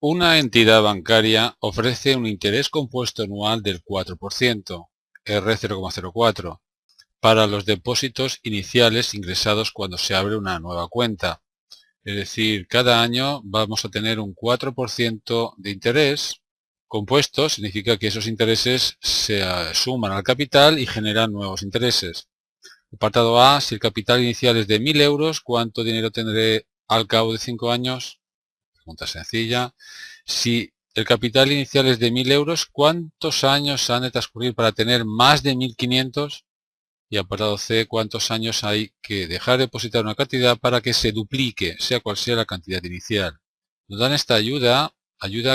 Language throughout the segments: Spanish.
Una entidad bancaria ofrece un interés compuesto anual del 4%, R0,04, para los depósitos iniciales ingresados cuando se abre una nueva cuenta. Es decir, cada año vamos a tener un 4% de interés compuesto. Significa que esos intereses se suman al capital y generan nuevos intereses. Apartado A, si el capital inicial es de 1.000 euros, ¿cuánto dinero tendré al cabo de 5 años? Pregunta sencilla. Si el capital inicial es de 1.000 euros, ¿cuántos años han de transcurrir para tener más de 1.500? Y apartado C, ¿cuántos años hay que dejar de depositar una cantidad para que se duplique, sea cual sea la cantidad inicial? Nos dan esta ayuda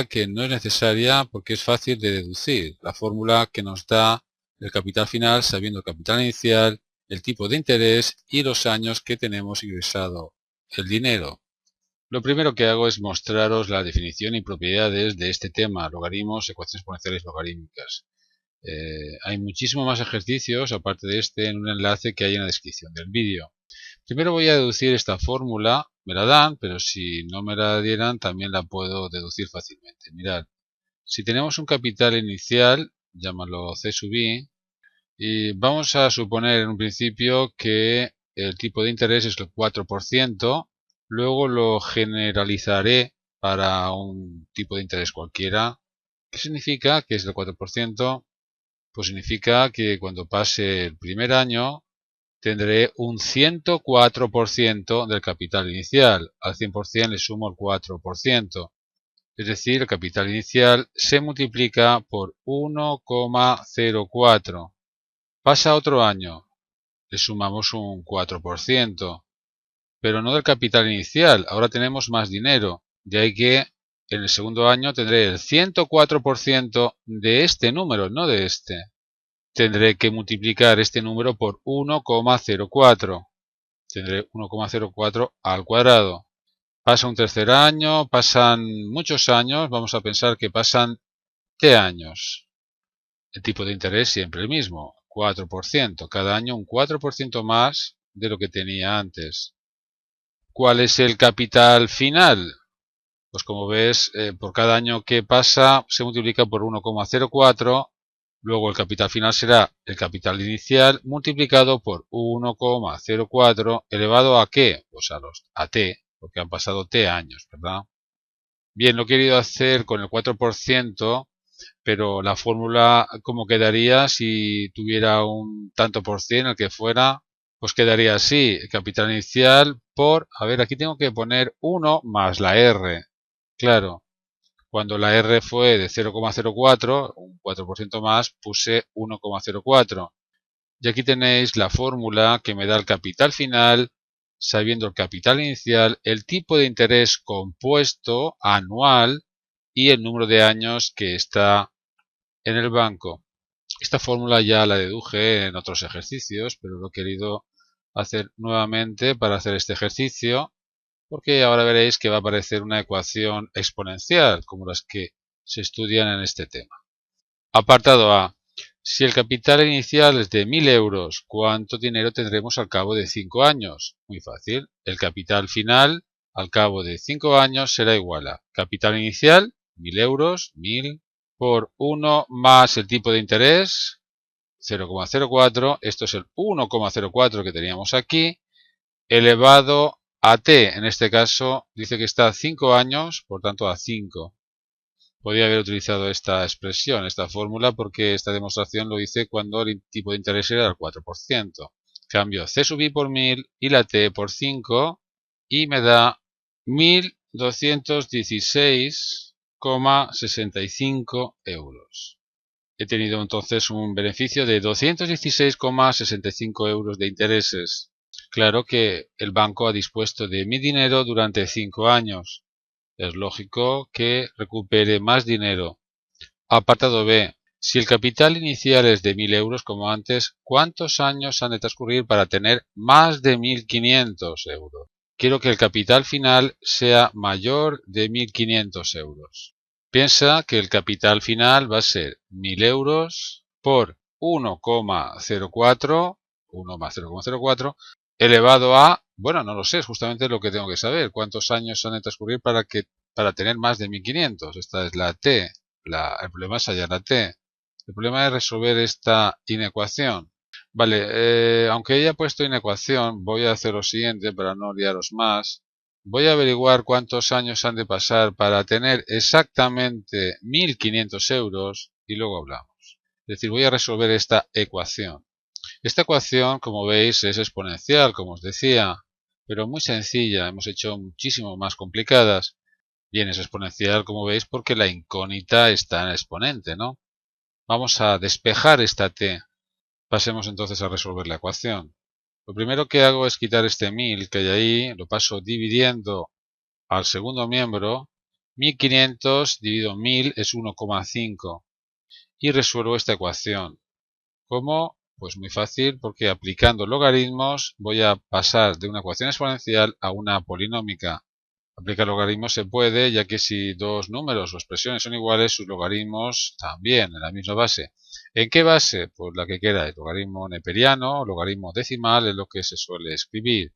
que no es necesaria porque es fácil de deducir. La fórmula que nos da el capital final sabiendo el capital inicial, el tipo de interés y los años que tenemos ingresado el dinero. Lo primero que hago es mostraros la definición y propiedades de este tema, logaritmos, ecuaciones exponenciales logarítmicas. Hay muchísimos más ejercicios, aparte de este, en un enlace que hay en la descripción del vídeo. Primero voy a deducir esta fórmula, me la dan, pero si no me la dieran también la puedo deducir fácilmente. Mirad, si tenemos un capital inicial, llámalo C sub i, y vamos a suponer en un principio que el tipo de interés es el 4%, luego lo generalizaré para un tipo de interés cualquiera. ¿Qué significa que es el 4%? Pues significa que cuando pase el primer año tendré un 104% del capital inicial. Al 100% le sumo el 4%. Es decir, el capital inicial se multiplica por 1,04. Pasa otro año, le sumamos un 4%, pero no del capital inicial, ahora tenemos más dinero, de ahí que en el segundo año tendré el 104% de este número, no de este. Tendré que multiplicar este número por 1,04. Tendré 1,04 al cuadrado. Pasa un tercer año, pasan muchos años, vamos a pensar que pasan T años. El tipo de interés siempre el mismo, 4%. Cada año un 4% más de lo que tenía antes. ¿Cuál es el capital final? Pues como ves, por cada año que pasa se multiplica por 1,04. Luego el capital final será el capital inicial multiplicado por 1,04 elevado ¿a qué? Pues a t, porque han pasado t años, ¿verdad? Bien, lo he querido hacer con el 4%, pero la fórmula, ¿cómo quedaría si tuviera un tanto por cien, el que fuera? Pues quedaría así, el capital inicial por, a ver, aquí tengo que poner 1 más la R. Claro, cuando la R fue de 0,04, un 4% más, puse 1,04. Y aquí tenéis la fórmula que me da el capital final, sabiendo el capital inicial, el tipo de interés compuesto anual y el número de años que está en el banco. Esta fórmula ya la deduje en otros ejercicios, pero lo he querido hacer nuevamente para hacer este ejercicio, porque ahora veréis que va a aparecer una ecuación exponencial, como las que se estudian en este tema. Apartado A. Si el capital inicial es de 1.000 euros, ¿cuánto dinero tendremos al cabo de 5 años? Muy fácil. El capital final al cabo de 5 años será igual a capital inicial, 1.000 euros, 1.000, por 1 más el tipo de interés, 0,04. Esto es el 1,04 que teníamos aquí, elevado a t. En este caso dice que está a 5 años, por tanto a 5. Podría haber utilizado esta expresión, esta fórmula, porque esta demostración lo hice cuando el tipo de interés era el 4%. Cambio C sub i por 1.000 y la t por 5 y me da 1.216,65 euros. He tenido entonces un beneficio de 216,65 euros de intereses. Claro que el banco ha dispuesto de mi dinero durante 5 años. Es lógico que recupere más dinero. Apartado B. Si el capital inicial es de 1.000 euros como antes, ¿cuántos años han de transcurrir para tener más de 1.500 euros? Quiero que el capital final sea mayor de 1.500 euros. Piensa que el capital final va a ser 1.000 euros por 1,04, 1 más 0,04, elevado a, bueno, no lo sé, es justamente lo que tengo que saber. ¿Cuántos años han de transcurrir para que para tener más de 1500. Esta es la t. El problema es hallar la t. El problema es resolver esta inecuación. Vale, aunque haya puesto inecuación, voy a hacer lo siguiente para no liaros más. Voy a averiguar cuántos años han de pasar para tener exactamente 1500 euros y luego hablamos. Es decir, voy a resolver esta ecuación. Esta ecuación, como veis, es exponencial, como os decía, pero muy sencilla. Hemos hecho muchísimo más complicadas. Bien, es exponencial, como veis, porque la incógnita está en el exponente, ¿no? Vamos a despejar esta t. Pasemos entonces a resolver la ecuación. Lo primero que hago es quitar este 1000 que hay ahí, lo paso dividiendo al segundo miembro. 1500 dividido 1000 es 1,5 y resuelvo esta ecuación. ¿Cómo? Pues muy fácil, porque aplicando logaritmos voy a pasar de una ecuación exponencial a una polinómica. Aplicar logaritmos se puede, ya que si dos números o expresiones son iguales, sus logaritmos también, en la misma base. ¿En qué base? Pues la que queráis. Logaritmo neperiano o logaritmo decimal es lo que se suele escribir.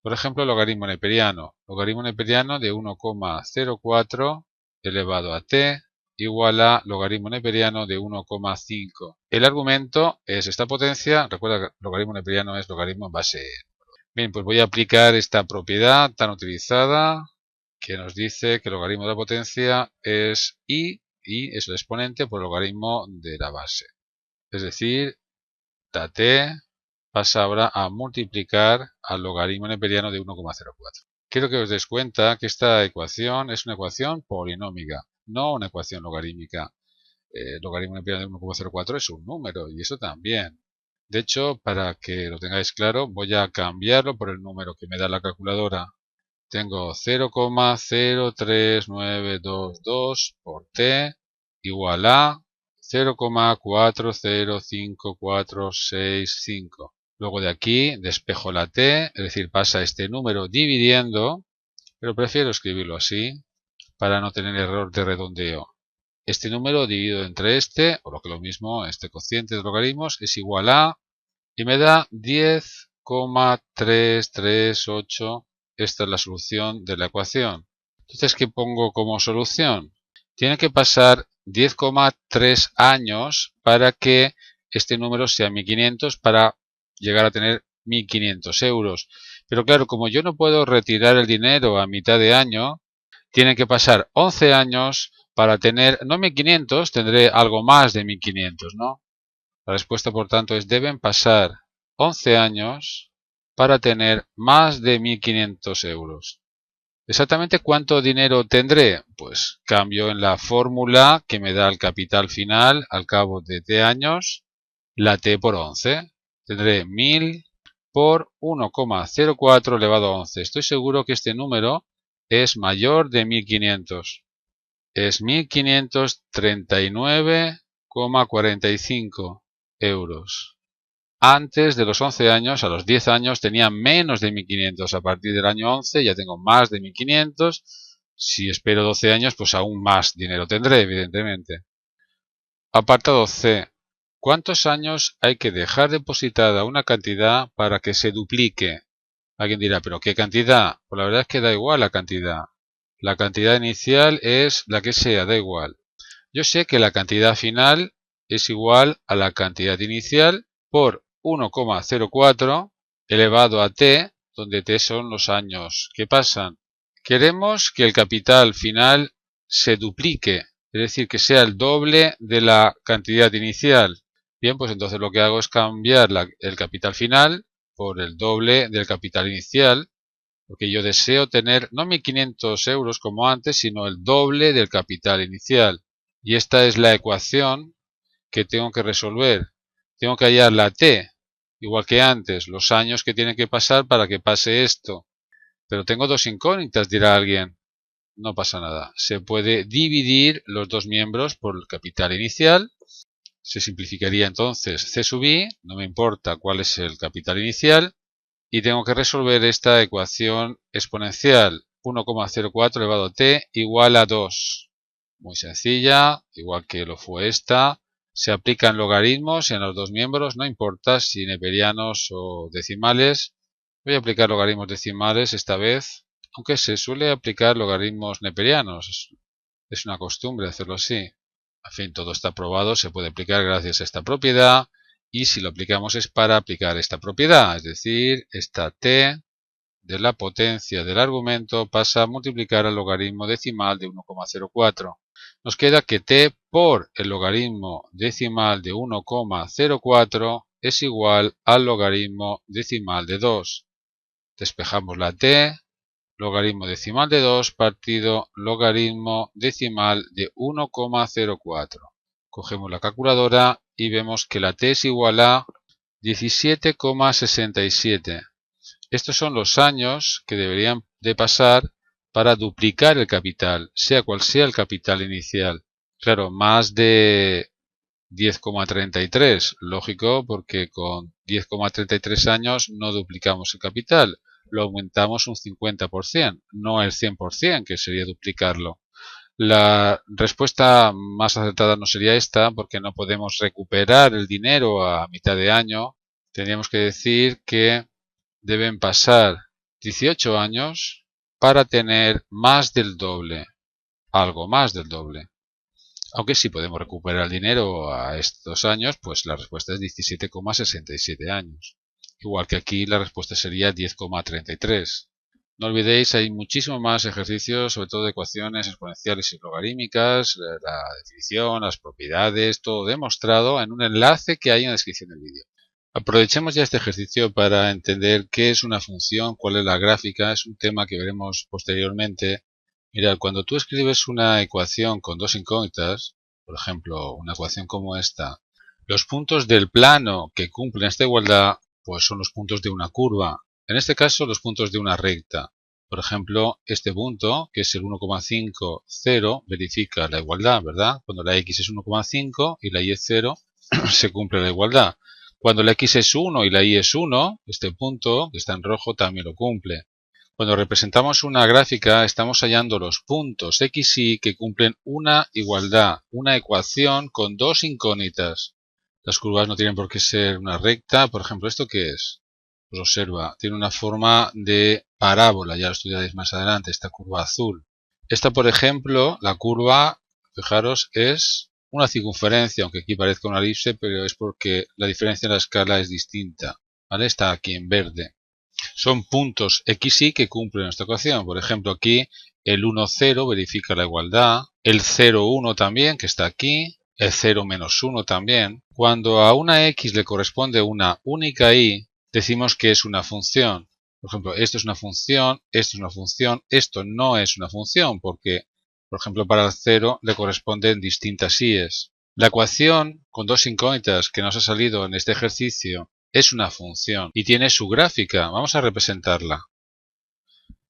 Por ejemplo, logaritmo neperiano. Logaritmo neperiano de 1,04 elevado a t igual a logaritmo neperiano de 1,5. El argumento es esta potencia. Recuerda que logaritmo neperiano es logaritmo en base. Bien, pues voy a aplicar esta propiedad tan utilizada que nos dice que el logaritmo de la potencia es y es el exponente por el logaritmo de la base. Es decir, t pasa ahora a multiplicar al logaritmo neperiano de 1,04. Quiero que os des cuenta que esta ecuación es una ecuación polinómica, no una ecuación logarítmica. El logaritmo neperiano de 1,04 es un número y eso también. De hecho, para que lo tengáis claro, voy a cambiarlo por el número que me da la calculadora. Tengo 0,03922 por t igual a 0,405465. Luego de aquí despejo la t, es decir, pasa este número dividiendo, pero prefiero escribirlo así para no tener error de redondeo. Este número dividido entre este, o lo que es lo mismo, este cociente de logaritmos, es igual a, y me da 10,338. Esta es la solución de la ecuación. Entonces, ¿qué pongo como solución? Tiene que pasar 10,3 años para que este número sea 1500 para llegar a tener 1500 euros. Pero claro, como yo no puedo retirar el dinero a mitad de año, tienen que pasar 11 años para tener, no 1500, tendré algo más de 1500, ¿no? La respuesta, por tanto, es deben pasar 11 años para tener más de 1500 euros. ¿Exactamente cuánto dinero tendré? Pues cambio en la fórmula que me da el capital final al cabo de t años, la t por 11. Tendré 1000 por 1,04 elevado a 11. Estoy seguro que este número es mayor de 1500. Es 1539,45 euros. Antes de los 11 años, a los 10 años, tenía menos de 1500. A partir del año 11 ya tengo más de 1500. Si espero 12 años, pues aún más dinero tendré, evidentemente. Apartado C. ¿Cuántos años hay que dejar depositada una cantidad para que se duplique? Alguien dirá, ¿pero qué cantidad? Pues la verdad es que da igual la cantidad. La cantidad inicial es la que sea, da igual. Yo sé que la cantidad final es igual a la cantidad inicial por 1,04 elevado a t, donde t son los años que pasan. Queremos que el capital final se duplique, es decir, que sea el doble de la cantidad inicial. Bien, pues entonces lo que hago es cambiar el capital final por el doble del capital inicial, porque yo deseo tener no 1500 euros como antes, sino el doble del capital inicial. Y esta es la ecuación que tengo que resolver. Tengo que hallar la t, igual que antes, los años que tienen que pasar para que pase esto. Pero tengo dos incógnitas, dirá alguien. No pasa nada. Se puede dividir los dos miembros por el capital inicial. Se simplificaría entonces c sub i, no me importa cuál es el capital inicial. Y tengo que resolver esta ecuación exponencial. 1,04 elevado a t igual a 2. Muy sencilla, igual que lo fue esta. Se aplican logaritmos en los dos miembros, no importa si neperianos o decimales. Voy a aplicar logaritmos decimales esta vez, aunque se suele aplicar logaritmos neperianos. Es una costumbre hacerlo así. En fin, todo está probado, se puede aplicar gracias a esta propiedad, y si lo aplicamos es para aplicar esta propiedad, es decir, esta t de la potencia del argumento pasa a multiplicar al logaritmo decimal de 1,04. Nos queda que t por el logaritmo decimal de 1,04 es igual al logaritmo decimal de 2. Despejamos la t, logaritmo decimal de 2 partido logaritmo decimal de 1,04. Cogemos la calculadora y vemos que la t es igual a 17,67. Estos son los años que deberían de pasar para duplicar el capital, sea cual sea el capital inicial. Claro, más de 10,33, lógico, porque con 10,33 años no duplicamos el capital, lo aumentamos un 50%, no el 100%, que sería duplicarlo. La respuesta más acertada no sería esta, porque no podemos recuperar el dinero a mitad de año. Tendríamos que decir que deben pasar 18 años para tener más del doble, algo más del doble. Aunque si podemos recuperar el dinero a estos años, pues la respuesta es 17,67 años. Igual que aquí la respuesta sería 10,33. No olvidéis, hay muchísimo más ejercicios, sobre todo de ecuaciones exponenciales y logarítmicas, la definición, las propiedades, todo demostrado en un enlace que hay en la descripción del vídeo. Aprovechemos ya este ejercicio para entender qué es una función, cuál es la gráfica, es un tema que veremos posteriormente. Mirad, cuando tú escribes una ecuación con dos incógnitas, por ejemplo, una ecuación como esta, los puntos del plano que cumplen esta igualdad, pues son los puntos de una curva. En este caso, los puntos de una recta. Por ejemplo, este punto, que es el 1,50, verifica la igualdad, ¿verdad? Cuando la x es 1,5 y la y es 0, se cumple la igualdad. Cuando la x es 1 y la y es 1, este punto, que está en rojo, también lo cumple. Cuando representamos una gráfica, estamos hallando los puntos x y que cumplen una igualdad, una ecuación con dos incógnitas. Las curvas no tienen por qué ser una recta. Por ejemplo, ¿esto qué es? Pues observa, tiene una forma de parábola, ya lo estudiaréis más adelante, esta curva azul. Esta, por ejemplo, la curva, fijaros, es una circunferencia, aunque aquí parezca una elipse, pero es porque la diferencia en la escala es distinta, ¿vale? Está aquí en verde. Son puntos x y que cumplen esta ecuación. Por ejemplo, aquí el 1, 0 verifica la igualdad, el 0, 1 también, que está aquí, el 0 menos 1 también. Cuando a una x le corresponde una única y, decimos que es una función. Por ejemplo, esto es una función, esto es una función, esto no es una función, porque, por ejemplo, para el 0 le corresponden distintas y's. La ecuación con dos incógnitas que nos ha salido en este ejercicio es una función y tiene su gráfica. Vamos a representarla.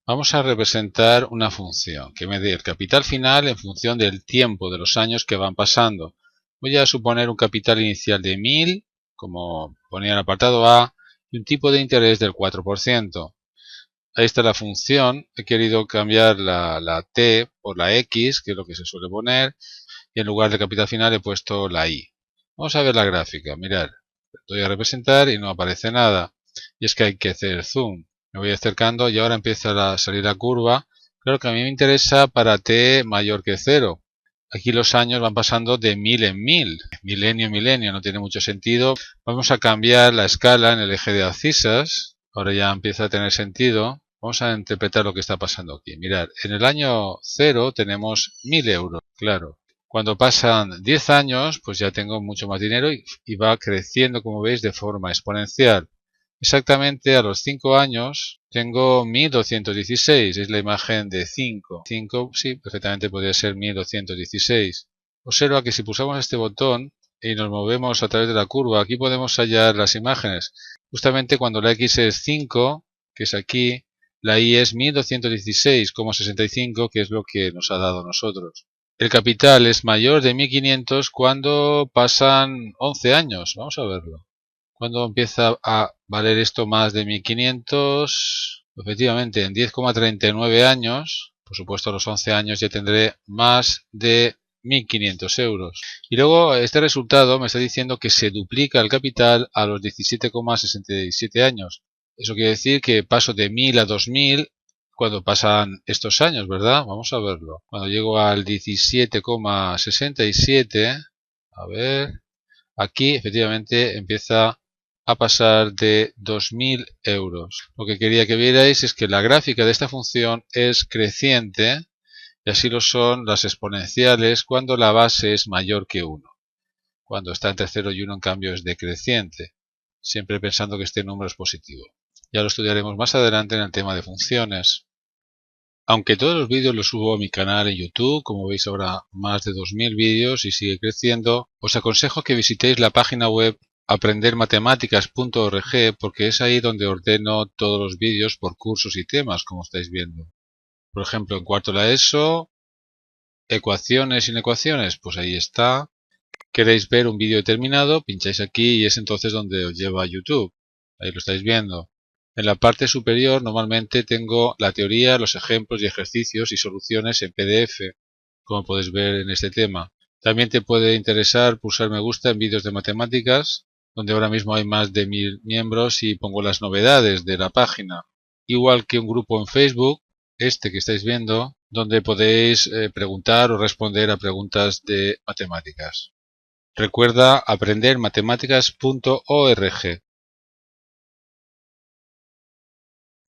Vamos a representar una función que me dé el capital final en función del tiempo de los años que van pasando. Voy a suponer un capital inicial de 1000, como ponía en el apartado A, y un tipo de interés del 4%. Ahí está la función. He querido cambiar la t por la x, que es lo que se suele poner, y en lugar de capital final he puesto la y. Vamos a ver la gráfica. Mirad, doy a representar y no aparece nada. Y es que hay que hacer zoom. Me voy acercando y ahora empieza a salir la curva. Claro que a mí me interesa para t mayor que 0. Aquí los años van pasando de 1000 en 1000. Milenio en milenio, no tiene mucho sentido. Vamos a cambiar la escala en el eje de abscisas. Ahora ya empieza a tener sentido. Vamos a interpretar lo que está pasando aquí. Mirad, en el año 0 tenemos 1000 euros, claro. Cuando pasan 10 años, pues ya tengo mucho más dinero y va creciendo, como veis, de forma exponencial. Exactamente a los 5 años tengo 1216, es la imagen de 5. 5, sí, perfectamente podría ser 1216. Observa que si pulsamos este botón y nos movemos a través de la curva, aquí podemos hallar las imágenes. Justamente cuando la x es 5, que es aquí, la y es 1216,65, que es lo que nos ha dado a nosotros. El capital es mayor de 1500 cuando pasan 11 años. Vamos a verlo. ¿Cuándo empieza a valer esto más de 1500? Efectivamente, en 10,39 años. Por supuesto, a los 11 años ya tendré más de 1500 euros. Y luego este resultado me está diciendo que se duplica el capital a los 17,67 años. Eso quiere decir que paso de 1000 a 2000 cuando pasan estos años, ¿verdad? Vamos a verlo. Cuando llego al 17,67, a ver, aquí efectivamente empieza a pasar de 2.000 euros. Lo que quería que vierais es que la gráfica de esta función es creciente y así lo son las exponenciales cuando la base es mayor que 1. Cuando está entre 0 y 1 en cambio es decreciente, siempre pensando que este número es positivo. Ya lo estudiaremos más adelante en el tema de funciones. Aunque todos los vídeos los subo a mi canal en YouTube, como veis ahora más de 2.000 vídeos y sigue creciendo, os aconsejo que visitéis la página web aprendermatematicaas.org porque es ahí donde ordeno todos los vídeos por cursos y temas, como estáis viendo. Por ejemplo, en cuarto la ESO, ecuaciones sin ecuaciones, pues ahí está. Queréis ver un vídeo determinado, pincháis aquí y es entonces donde os lleva a YouTube. Ahí lo estáis viendo. En la parte superior normalmente tengo la teoría, los ejemplos y ejercicios y soluciones en PDF, como podéis ver en este tema. También te puede interesar pulsar me gusta en vídeos de matemáticas, donde ahora mismo hay más de 1000 miembros y pongo las novedades de la página. Igual que un grupo en Facebook, este que estáis viendo, donde podéis preguntar o responder a preguntas de matemáticas. Recuerda aprendermatematicaas.org.